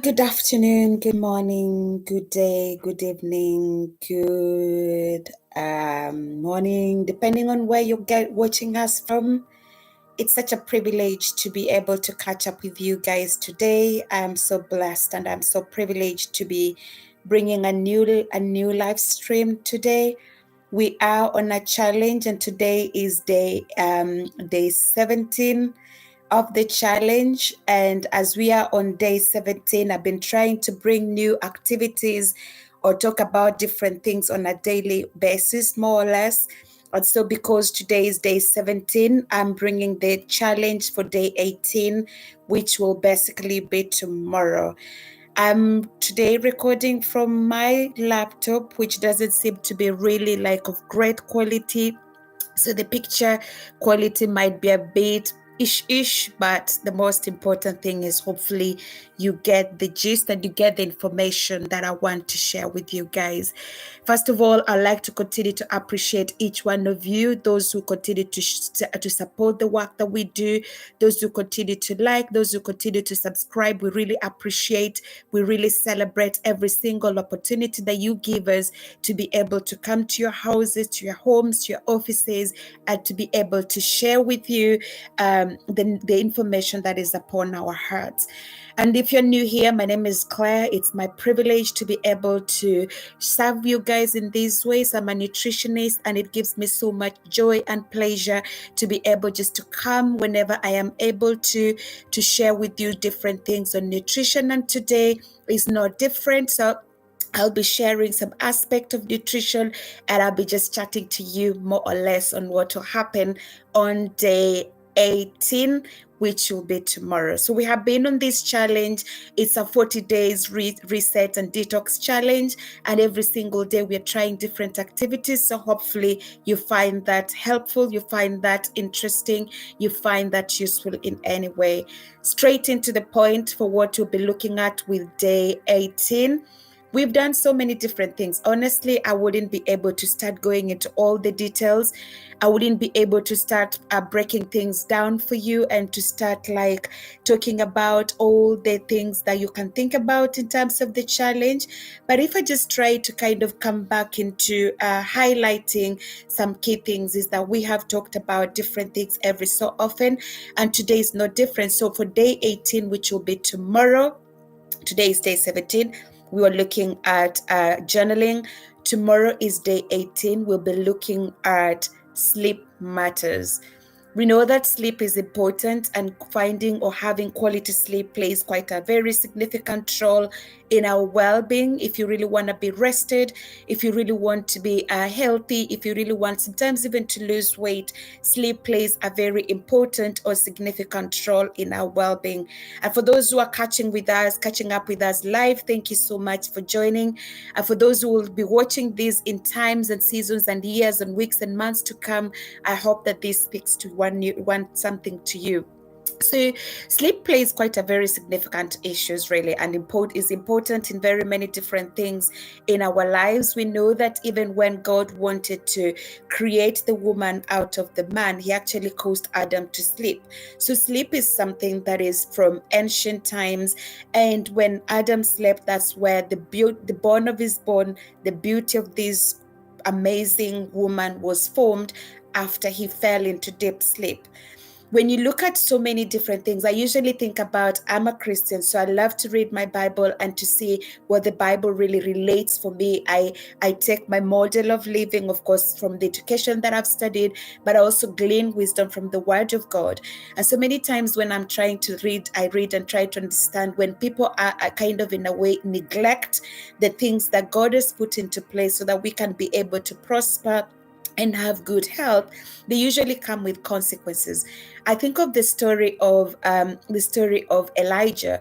Good afternoon, good morning, good day, good evening, good morning, depending on where you're watching us from. It's such a privilege to be able to catch up with you guys today. I'm so blessed and I'm so privileged to be bringing a new live stream today. We are on a challenge, and today is day 17 of the challenge. And as we are on day 17, I've been trying to bring new activities or talk about different things on a daily basis, more or less. And so because today is day 17, I'm bringing the challenge for day 18, which will basically be tomorrow. I'm today recording from my laptop, which doesn't seem to be really like of great quality. So the picture quality might be a bit ish, but the most important thing is hopefully you get the gist and you get the information that I want to share with you guys. First of all, I'd like to continue to appreciate each one of you, those who continue to support the work that we do, those who continue to like, those who continue to subscribe. We really appreciate, we really celebrate every single opportunity that you give us to be able to come to your houses, to your homes, to your offices, and to be able to share with you the information that is upon our hearts. And if you're new here, my name is Claire. It's my privilege to be able to serve you guys in these ways. I'm a nutritionist, and it gives me so much joy and pleasure to be able just to come whenever I am able to share with you different things on nutrition. And today is no different. So I'll be sharing some aspect of nutrition, and I'll be just chatting to you more or less on what will happen on day 18, which will be tomorrow. So we have been on this challenge. It's a 40 days reset and detox challenge, and every single day we are trying different activities. So hopefully you find that helpful, you find that interesting, you find that useful in any way. Straight into the point for what we'll be looking at with day 18. We've done so many different things. Honestly, I wouldn't be able to start going into all the details. I wouldn't be able to start breaking things down for you and to start like talking about all the things that you can think about in terms of the challenge. But if I just try to kind of come back into highlighting some key things, is that we have talked about different things every so often, and today is no different. So for day 18, which will be tomorrow, today is day 17. We were looking at journaling. Tomorrow is day 18. We'll be looking at sleep matters. We know that sleep is important, and finding or having quality sleep plays quite a very significant role in our well-being. If you really want to be rested, if you really want to be healthy, if you really want sometimes even to lose weight, sleep plays a very important or significant role in our well-being. And for those who are catching up with us live, thank you so much for joining. And for those who will be watching this in times and seasons and years and weeks and months to come, I hope that this speaks to something to you. So sleep plays quite a very significant issues really, and is important in very many different things in our lives. We know that even when God wanted to create the woman out of the man, he actually caused Adam to sleep. So sleep is something that is from ancient times, and when Adam slept, that's where the bone of his bone, the beauty of this amazing woman was formed after he fell into deep sleep. When you look at so many different things, I usually think about, I'm a Christian, so I love to read my Bible and to see what the Bible really relates for me. I take my model of living, of course, from the education that I've studied, but I also glean wisdom from the Word of God. And so many times when I'm trying to read, I read and try to understand when people are kind of in a way neglect the things that God has put into place so that we can be able to prosper and have good health, they usually come with consequences. I think of the story of Elijah.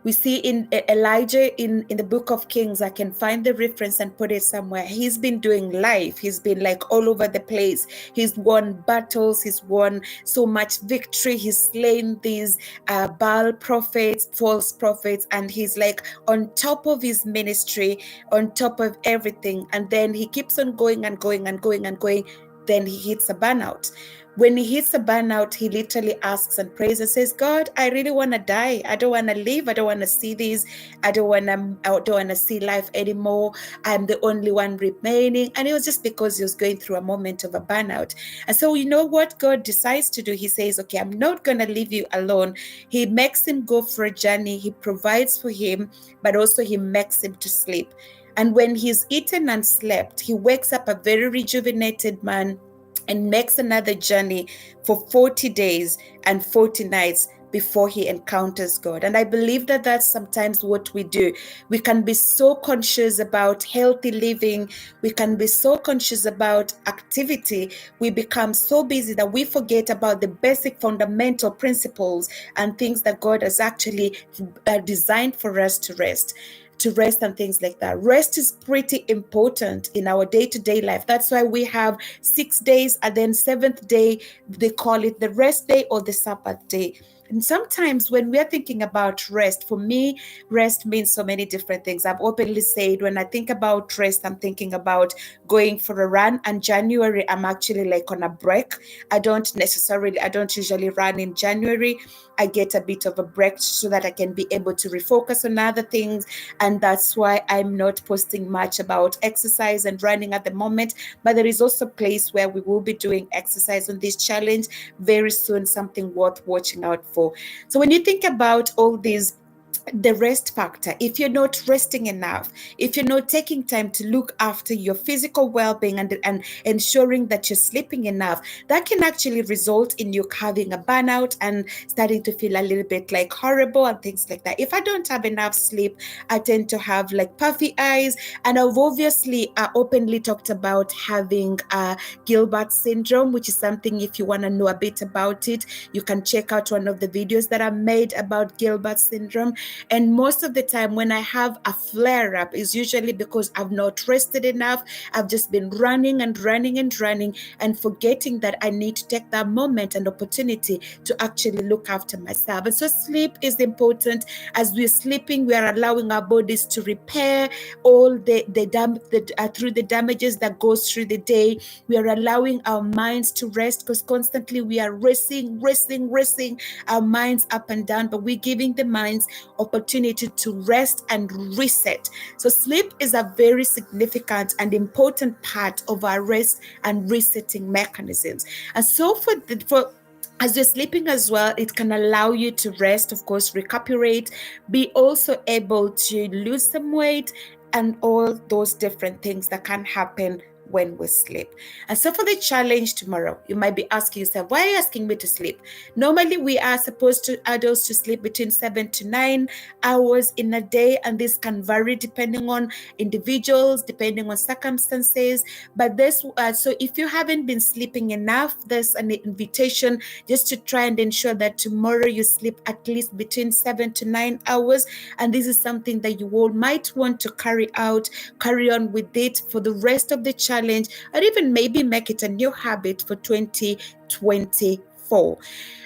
We see in Elijah in the book of Kings. I can find the reference and put it somewhere. He's been doing life. He's been like all over the place. He's won battles. He's won so much victory. He's slain these Baal prophets, false prophets, and he's like on top of his ministry, on top of everything. And then he keeps on going and going and going and going. Then he hits a burnout. When he hits a burnout, he literally asks and prays and says, God, I really want to die. I don't want to live. I don't want to see this. I don't want to see life anymore. I'm the only one remaining. And it was just because he was going through a moment of a burnout. And so you know what God decides to do? He says, okay, I'm not going to leave you alone. He makes him go for a journey. He provides for him, but also he makes him to sleep. And when he's eaten and slept, he wakes up a very rejuvenated man and makes another journey for 40 days and 40 nights before he encounters God. And I believe that that's sometimes what we do. We can be so conscious about healthy living. We can be so conscious about activity. We become so busy that we forget about the basic fundamental principles and things that God has actually designed for us to rest and things like that. Rest is pretty important in our day-to-day life. That's why we have 6 days, and then 7th day, they call it the rest day or the Sabbath day. And sometimes when we are thinking about rest, for me, rest means so many different things. I've openly said when I think about rest, I'm thinking about going for a run. And January, I'm actually like on a break. I don't usually run in January. I get a bit of a break so that I can be able to refocus on other things. And that's why I'm not posting much about exercise and running at the moment. But there is also a place where we will be doing exercise on this challenge very soon, something worth watching out for. So when you think about all these, the rest factor, if you're not resting enough, if you're not taking time to look after your physical well-being and ensuring that you're sleeping enough, that can actually result in you having a burnout and starting to feel a little bit like horrible and things like that. If I don't have enough sleep, I tend to have like puffy eyes, and I've obviously openly talked about having Gilbert syndrome, which is something, if you want to know a bit about it, you can check out one of the videos that I made about Gilbert syndrome. And most of the time when I have a flare up is usually because I've not rested enough. I've just been running and forgetting that I need to take that moment and opportunity to actually look after myself. And so sleep is important. As we're sleeping, we are allowing our bodies to repair all through the damages that goes through the day. We are allowing our minds to rest, because constantly we are racing our minds up and down, but we're giving the minds opportunity to rest and reset. So sleep is a very significant and important part of our rest and resetting mechanisms. And so as you're sleeping as well, it can allow you to rest, of course, recuperate, be also able to lose some weight, and all those different things that can happen when we sleep. And so for the challenge tomorrow, you might be asking yourself, why are you asking me to sleep? Normally, we are supposed to, adults, to sleep between 7 to 9 hours in a day, and this can vary depending on individuals, depending on circumstances. But so if you haven't been sleeping enough, there's an invitation just to try and ensure that tomorrow you sleep at least between 7 to 9 hours. And this is something that you all might want to carry on with it for the rest of the challenge, or even maybe make it a new habit for 2024.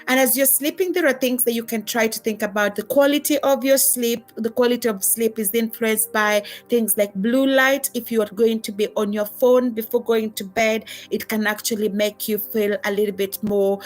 And as you're sleeping, there are things that you can try to think about. The quality of your sleep. The quality of sleep is influenced by things like blue light. If you are going to be on your phone before going to bed, it can actually make you feel a little bit more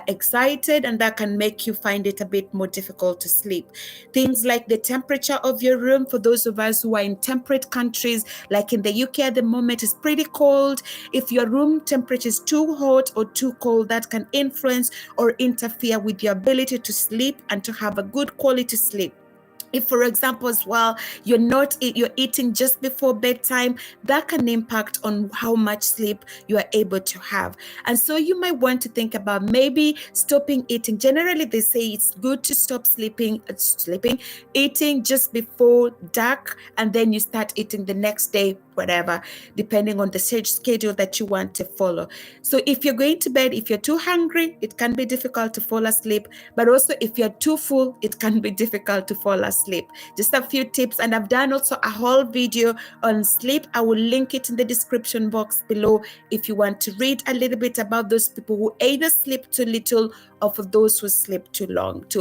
excited, and that can make you find it a bit more difficult to sleep. Things like the temperature of your room. For those of us who are in temperate countries, like in the UK at the moment, it's pretty cold. If your room temperature is too hot or too cold, that can influence or interfere with your ability to sleep and to have a good quality sleep. If, for example, as well, you're eating just before bedtime, that can impact on how much sleep you are able to have. And so you might want to think about maybe stopping eating. Generally, they say it's good to stop eating just before dark, and then you start eating the next day, whatever, depending on the schedule that you want to follow. So if you're going to bed, if you're too hungry, it can be difficult to fall asleep. But also if you're too full, it can be difficult to fall asleep. Just a few tips. And I've done also a whole video on sleep. I will link it in the description box below if you want to read a little bit about those people who either sleep too little or for those who sleep too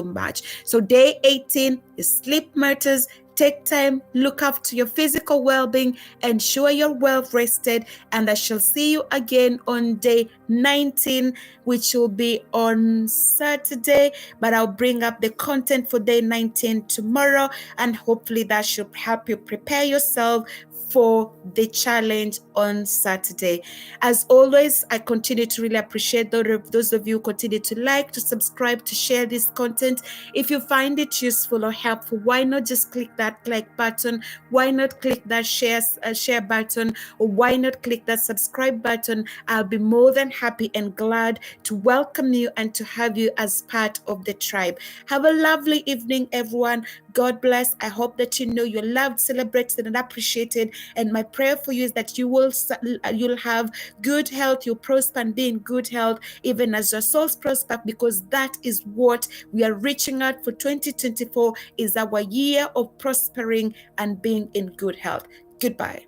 much. So day 18 is sleep matters. Take time, look after your physical well-being, ensure you're well rested, and I shall see you again on day 19, which will be on Saturday, but I'll bring up the content for day 19 tomorrow, and hopefully that should help you prepare yourself for the challenge on Saturday. As always, I continue to really appreciate those of you who continue to like, to subscribe, to share this content. If you find it useful or helpful, why not just click that like button? Why not click that share button? Or why not click that subscribe button? I'll be more than happy and glad to welcome you and to have you as part of the tribe. Have a lovely evening, everyone. God bless. I hope that you know you're loved, celebrated, and appreciated. And my prayer for you is that you'll have good health, you'll prosper and be in good health, even as your souls prosper, because that is what we are reaching out for. 2024 is our year of prospering and being in good health. Goodbye.